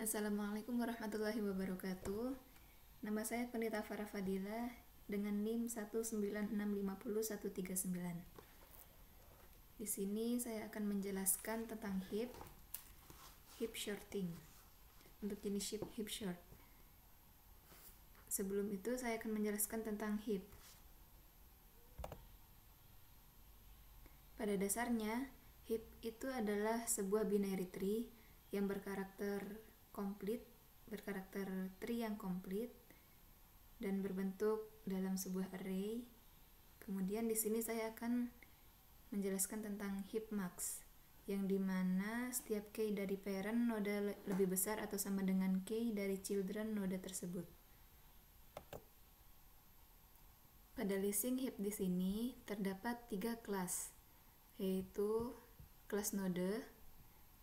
Assalamualaikum warahmatullahi wabarakatuh. Nama saya Penita Farah Fadilah dengan NIM 196501139. Di sini saya akan menjelaskan tentang hip shorting untuk jenis hip short. Sebelum itu saya akan menjelaskan tentang hip. Pada dasarnya, hip itu adalah sebuah binary tree yang berkarakter tree yang komplit dan berbentuk dalam sebuah array. Kemudian di sini saya akan menjelaskan tentang hip max, yang dimana setiap k dari parent node lebih besar atau sama dengan k dari children node tersebut. Pada listing hip di sini terdapat 3 kelas, yaitu kelas node,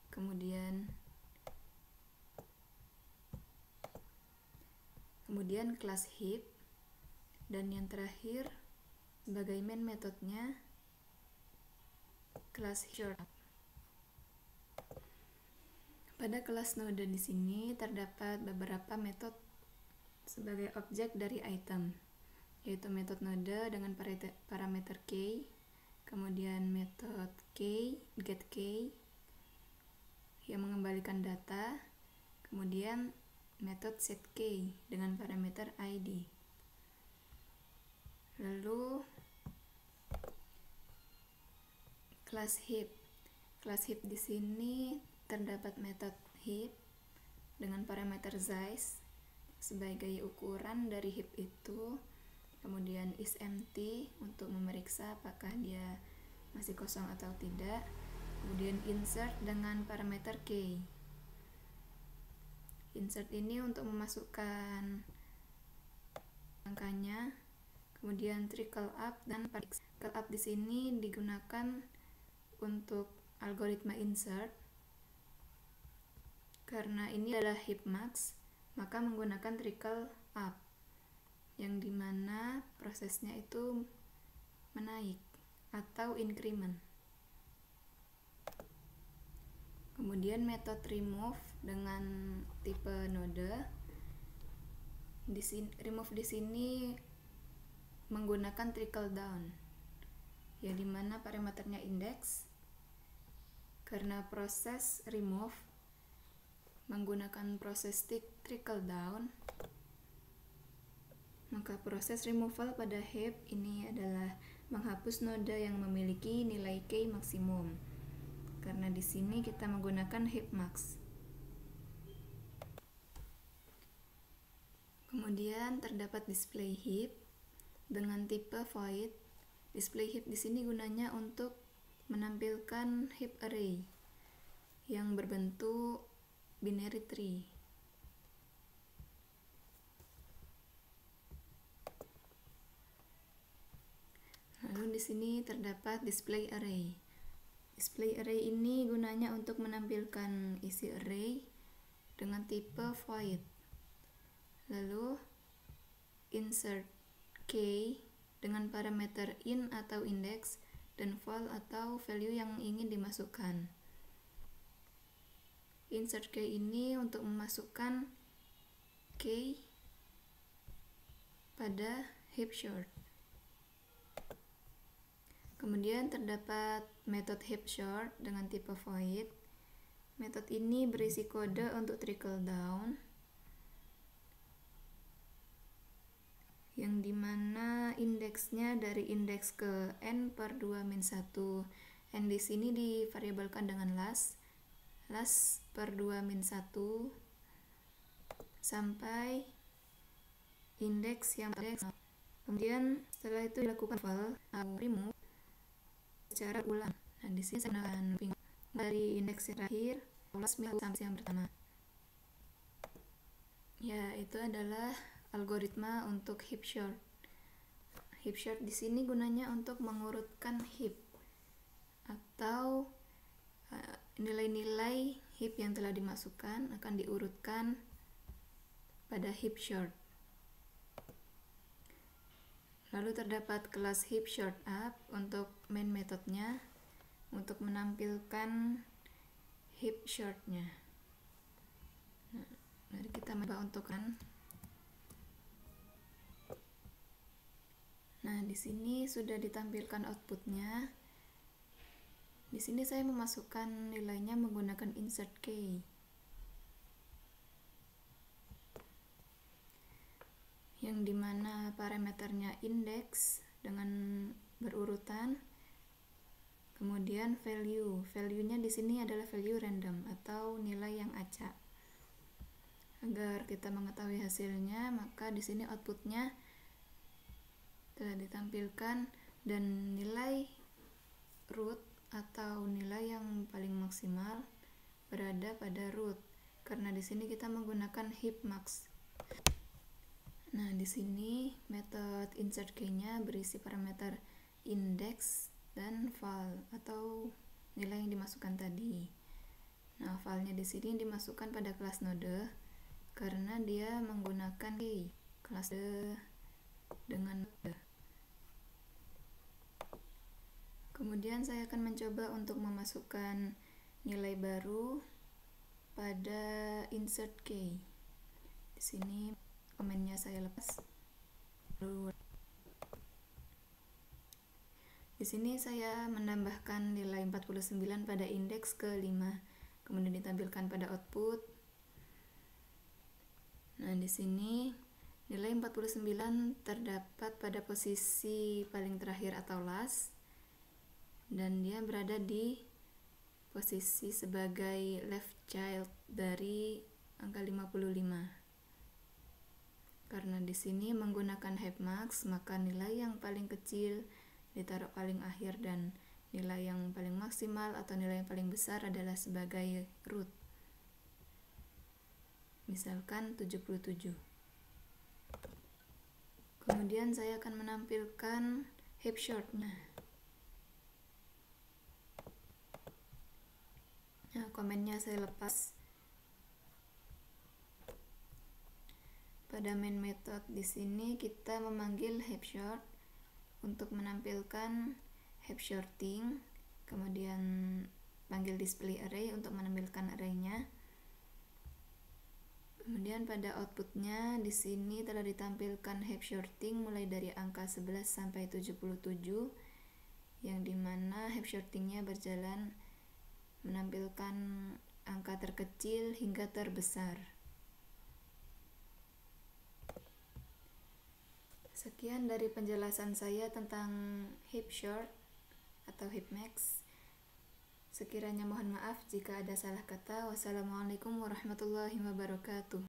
kemudian kelas hip, dan yang terakhir sebagai main metodenya kelas short. Pada kelas node di sini terdapat beberapa metode sebagai objek dari item, yaitu metode node dengan parameter k, kemudian metode get k yang mengembalikan data, kemudian metode setK dengan parameter id. Lalu kelas hip di sini terdapat metode hip dengan parameter size sebagai ukuran dari hip itu, kemudian isEmpty untuk memeriksa apakah dia masih kosong atau tidak, kemudian insert dengan parameter k. Insert ini untuk memasukkan angkanya, kemudian trickle up dan trickle up di sini digunakan untuk algoritma insert. Karena ini adalah hip max, maka menggunakan trickle up, yang dimana prosesnya itu menaik atau increment. Kemudian metode remove dengan tipe node. Remove di sini menggunakan trickle down, yang dimana parameternya index. Karena proses remove menggunakan proses trickle down, maka proses removal pada hip ini adalah menghapus node yang memiliki nilai k maksimum. Karena di sini kita menggunakan hip max. Kemudian terdapat display hip dengan tipe void. Display hip di sini gunanya untuk menampilkan hip array yang berbentuk binary tree. Lalu di sini terdapat display array. Display array ini gunanya untuk menampilkan isi array dengan tipe void. Lalu insert k dengan parameter in atau index dan val atau value yang ingin dimasukkan. Insert k ini untuk memasukkan k pada hip short. Kemudian terdapat metode hip short dengan tipe void. Metode ini berisi kode untuk trickle down, yang dimana indeksnya dari indeks ke n per 2 min 1. N di sini divariabelkan dengan last per 2 min 1 sampai indeks yang kemudian setelah itu dilakukan val atau remove secara ulang. Nah, di sini saya akan dari indeks yang terakhir sampai yang pertama. Ya, itu adalah algoritma untuk hip short. Hip short di sini gunanya untuk mengurutkan hip atau nilai-nilai hip yang telah dimasukkan akan diurutkan pada hip short. Lalu terdapat kelas hip short up untuk main metodenya untuk menampilkan hip shortnya. Nah, Mari kita coba untuk kan. Nah, di sini sudah ditampilkan outputnya. Di sini saya memasukkan nilainya menggunakan insert key, yang dimana parameternya index dengan berurutan, kemudian value-nya di sini adalah value random atau nilai yang acak. Agar kita mengetahui hasilnya, maka di sini outputnya telah ditampilkan dan nilai root atau nilai yang paling maksimal berada pada root, karena di sini kita menggunakan heap max. Nah, di sini metode insert key-nya berisi parameter index dan val atau nilai yang dimasukkan tadi. Nah, valnya di sini dimasukkan pada kelas node karena dia menggunakan key kelas node dengan node. Kemudian saya akan mencoba untuk memasukkan nilai baru pada insert key. Di sini komennya saya lepas. Di sini saya menambahkan nilai 49 pada indeks ke-5, kemudian ditampilkan pada output. Nah, di sini nilai 49 terdapat pada posisi paling terakhir atau last, dan dia berada di posisi sebagai left child dari angka 55. Karena di sini menggunakan heap max, maka nilai yang paling kecil ditaruh paling akhir dan nilai yang paling maksimal atau nilai yang paling besar adalah sebagai root. Misalkan 77. Kemudian saya akan menampilkan heap short-nya. Nah, komennya saya lepas. Pada main method di sini kita memanggil heap short untuk menampilkan heap shorting, kemudian panggil display array untuk menampilkan arraynya. Kemudian pada outputnya di sini telah ditampilkan heap shorting mulai dari angka 11 sampai 77, yang dimana heap shortingnya berjalan menampilkan angka terkecil hingga terbesar. Sekian dari penjelasan saya tentang heap short atau heap max. Sekiranya mohon maaf jika ada salah kata. Wassalamualaikum warahmatullahi wabarakatuh.